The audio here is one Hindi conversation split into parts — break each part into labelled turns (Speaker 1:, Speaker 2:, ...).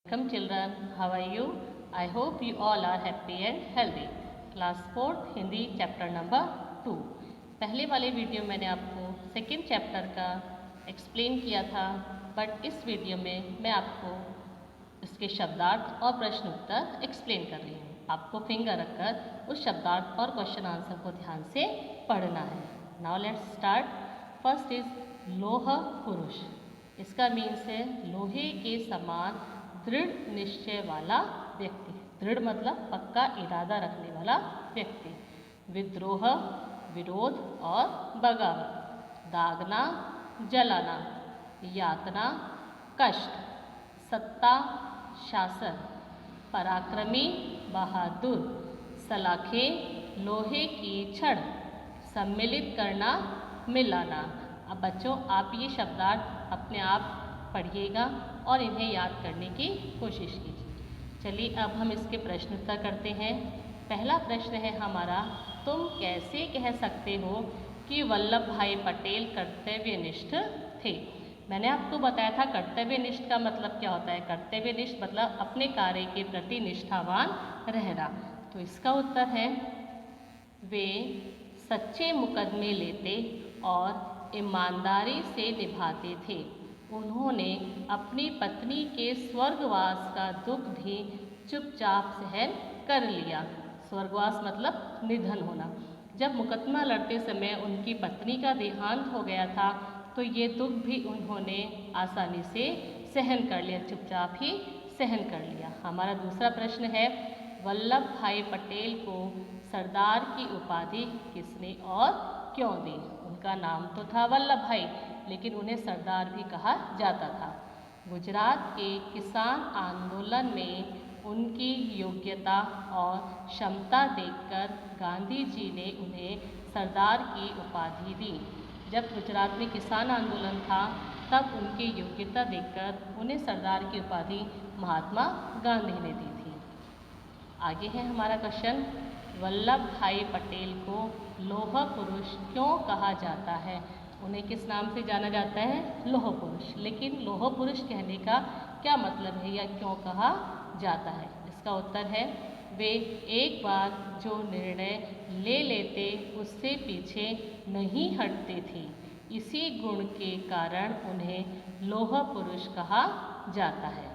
Speaker 1: Welcome children, how are you? I hope you all are happy and healthy. Class 4th Hindi chapter number 2। पहले वाले वीडियो मैंने आपको सेकेंड चैप्टर का एक्सप्लेन किया था, बट इस वीडियो में मैं आपको इसके शब्दार्थ और प्रश्न उत्तर एक्सप्लेन कर रही हूँ। आपको फिंगर रखकर उस शब्दार्थ और क्वेश्चन आंसर को ध्यान से पढ़ना है। Now let's start. First is लोह पुरुष। इसका मीन्स है लोहे के समान दृढ़ निश्चय वाला व्यक्ति। दृढ़ मतलब पक्का इरादा रखने वाला व्यक्ति। विद्रोह विरोध और बगावत। दागना जलाना। यातना कष्ट। सत्ता शासन। पराक्रमी बहादुर। सलाखें लोहे की छड़। सम्मिलित करना मिलाना। अब बच्चों आप ये शब्दार्थ अपने आप पढ़िएगा और इन्हें याद करने की कोशिश कीजिए। चलिए अब हम इसके प्रश्न उत्तर करते हैं। पहला प्रश्न है हमारा, तुम कैसे कह सकते हो कि वल्लभ भाई पटेल कर्तव्यनिष्ठ थे? मैंने आपको बताया था कर्तव्यनिष्ठ का मतलब क्या होता है। कर्तव्यनिष्ठ मतलब अपने कार्य के प्रति निष्ठावान रहना। तो इसका उत्तर है वे सच्चे मुकदमे लेते और ईमानदारी से निभाते थे। उन्होंने अपनी पत्नी के स्वर्गवास का दुख भी चुपचाप सहन कर लिया। स्वर्गवास मतलब निधन होना। जब मुकदमा लड़ते समय उनकी पत्नी का देहांत हो गया था तो ये दुख भी उन्होंने आसानी से सहन कर लिया, चुपचाप ही सहन कर लिया। हमारा दूसरा प्रश्न है, वल्लभ भाई पटेल को सरदार की उपाधि किसने और क्यों दी? उनका नाम तो था वल्लभ भाई, लेकिन उन्हें सरदार भी कहा जाता था। गुजरात के किसान आंदोलन में उनकी योग्यता और क्षमता देखकर गांधी जी ने उन्हें सरदार की उपाधि दी। जब गुजरात में किसान आंदोलन था तब उनकी योग्यता देखकर उन्हें सरदार की उपाधि महात्मा गांधी ने दी थी। आगे है हमारा क्वेश्चन, वल्लभ भाई पटेल को लौह पुरुष क्यों कहा जाता है? उन्हें किस नाम से जाना जाता है? लौह पुरुष। लेकिन लौह पुरुष कहने का क्या मतलब है या क्यों कहा जाता है? इसका उत्तर है वे एक बार जो निर्णय ले लेते उससे पीछे नहीं हटते थे। इसी गुण के कारण उन्हें लौह पुरुष कहा जाता है।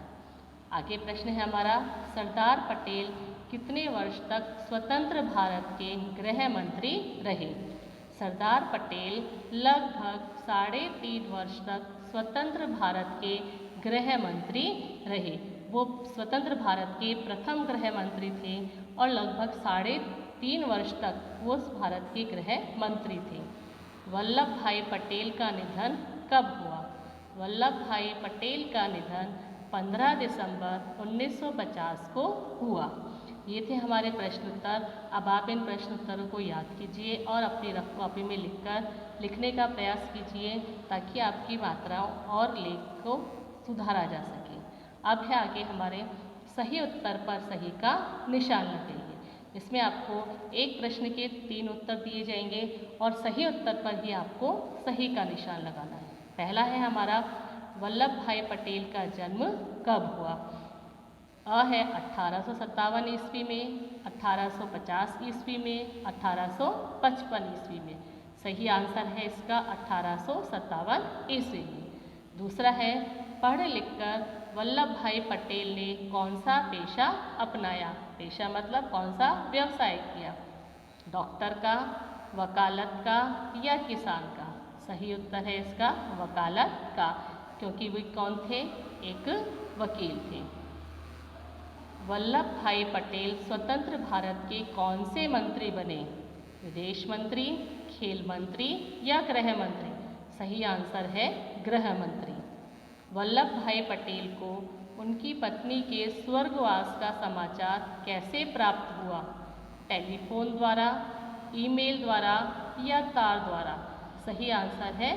Speaker 1: आगे प्रश्न है हमारा, सरदार पटेल कितने वर्ष तक स्वतंत्र भारत के गृह मंत्री रहे? सरदार पटेल लगभग 3.5 वर्ष तक स्वतंत्र भारत के गृह मंत्री रहे। वो स्वतंत्र भारत के प्रथम गृह मंत्री थे और लगभग 3.5 वर्ष तक वो भारत के गृह मंत्री थे। वल्लभ भाई पटेल का निधन कब हुआ? वल्लभ भाई पटेल का निधन 15 दिसंबर 1950 को हुआ। ये थे हमारे प्रश्न उत्तर। अब आप इन प्रश्न उत्तरों को याद कीजिए और अपनी रफ कॉपी में लिखने का प्रयास कीजिए ताकि आपकी मात्राओं और लेख को सुधारा जा सके। अब है आगे हमारे सही उत्तर पर सही का निशान लगाइए। इसमें आपको एक प्रश्न के 3 उत्तर दिए जाएंगे और सही उत्तर पर ही आपको सही का निशान लगाना है। पहला है हमारा, वल्लभ भाई पटेल का जन्म कब हुआ? अ है 1857 ईस्वी में, 1850 ईस्वी में, 1855 ईस्वी में। सही आंसर है इसका 1857 ईस्वी में। दूसरा है, पढ़ लिखकर वल्लभ भाई पटेल ने कौन सा पेशा अपनाया? पेशा मतलब कौन सा व्यवसाय किया? डॉक्टर का, वकालत का या किसान का? सही उत्तर है इसका वकालत का, क्योंकि वे कौन थे? एक वकील थे। वल्लभ भाई पटेल स्वतंत्र भारत के कौन से मंत्री बने? विदेश मंत्री, खेल मंत्री या गृह मंत्री? सही आंसर है गृह मंत्री। वल्लभ भाई पटेल को उनकी पत्नी के स्वर्गवास का समाचार कैसे प्राप्त हुआ? टेलीफोन द्वारा, ईमेल द्वारा या तार द्वारा? सही आंसर है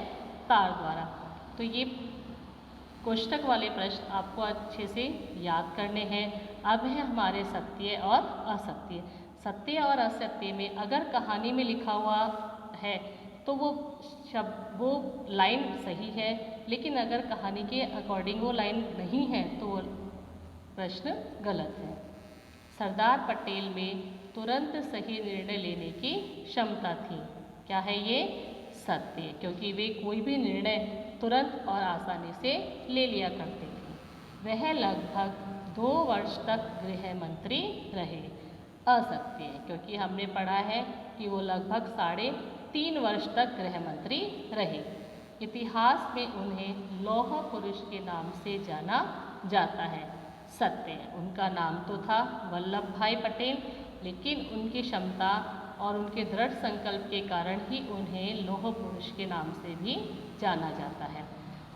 Speaker 1: तार द्वारा। तो ये कोष्ठक वाले प्रश्न आपको अच्छे से याद करने हैं। अब है हमारे सत्य और असत्य। सत्य और असत्य में अगर कहानी में लिखा हुआ है तो वो लाइन सही है, लेकिन अगर कहानी के अकॉर्डिंग वो लाइन नहीं है तो वो प्रश्न गलत है। सरदार पटेल में तुरंत सही निर्णय लेने की क्षमता थी। क्या है ये? सत्य, क्योंकि वे कोई भी निर्णय तुरंत और आसानी से ले लिया करते थे। वह लगभग 2 वर्ष तक गृह मंत्री रहे। असत्य है, क्योंकि हमने पढ़ा है कि वो लगभग 3.5 वर्ष तक गृह मंत्री रहे। इतिहास में उन्हें लौह पुरुष के नाम से जाना जाता है। सत्य है, उनका नाम तो था वल्लभ भाई पटेल, लेकिन उनकी क्षमता और उनके दृढ़ संकल्प के कारण ही उन्हें लौह पुरुष के नाम से भी जाना जाता है।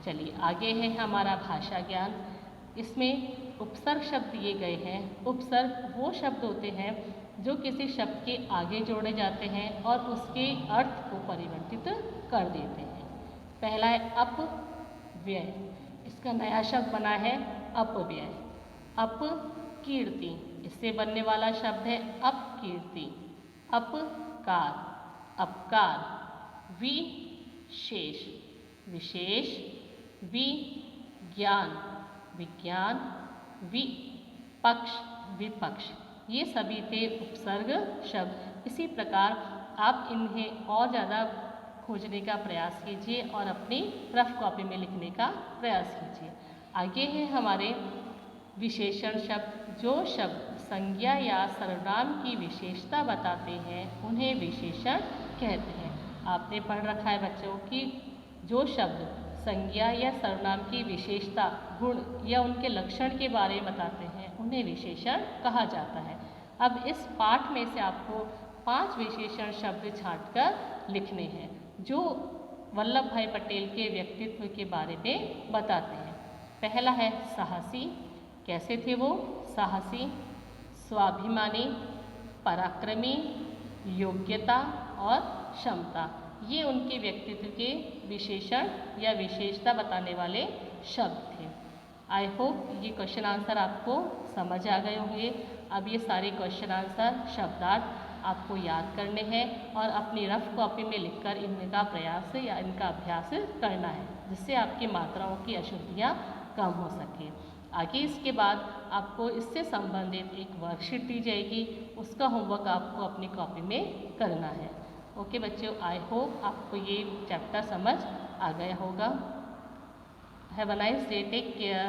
Speaker 1: चलिए आगे है हमारा भाषा ज्ञान। इसमें उपसर्ग शब्द दिए गए हैं। उपसर्ग वो शब्द होते हैं जो किसी शब्द के आगे जोड़े जाते हैं और उसके अर्थ को परिवर्तित कर देते हैं। पहला है अपव्यय। इसका नया शब्द बना है अपव्यय। अपकीर्ति, इससे बनने वाला शब्द है अपकीर्ति। अपकार, अपकार। विशेष, विशेष। विज्ञान, विज्ञान। विपक्ष, विपक्ष। ये सभी थे उपसर्ग शब्द। इसी प्रकार आप इन्हें और ज़्यादा खोजने का प्रयास कीजिए और अपनी रफ कॉपी में लिखने का प्रयास कीजिए। आगे है हमारे विशेषण शब्द। जो शब्द संज्ञा या सर्वनाम की विशेषता बताते हैं उन्हें विशेषण कहते हैं। आपने पढ़ रखा है बच्चों कि जो शब्द संज्ञा या सर्वनाम की विशेषता, गुण या उनके लक्षण के बारे में बताते हैं उन्हें विशेषण कहा जाता है। अब इस पाठ में से आपको 5 विशेषण शब्द छांटकर लिखने हैं जो वल्लभ भाई पटेल के व्यक्तित्व के बारे में बताते हैं। पहला है साहसी। कैसे थे वो? साहसी, स्वाभिमानी, पराक्रमी, योग्यता और क्षमता। ये उनके व्यक्तित्व के विशेषण या विशेषता बताने वाले शब्द थे। आई होप ये क्वेश्चन आंसर आपको समझ आ गए होंगे। अब ये सारे क्वेश्चन आंसर शब्दार्थ आपको याद करने हैं और अपनी रफ कॉपी में लिखकर इनका प्रयास या इनका अभ्यास करना है, जिससे आपकी मात्राओं की अशुद्धियाँ कम हो सके। आगे इसके बाद आपको इससे संबंधित एक वर्कशीट दी जाएगी, उसका होमवर्क आपको अपनी कॉपी में करना है। ओके बच्चों, आई होप आपको ये चैप्टर समझ आ गया होगा। Have a nice day, take care.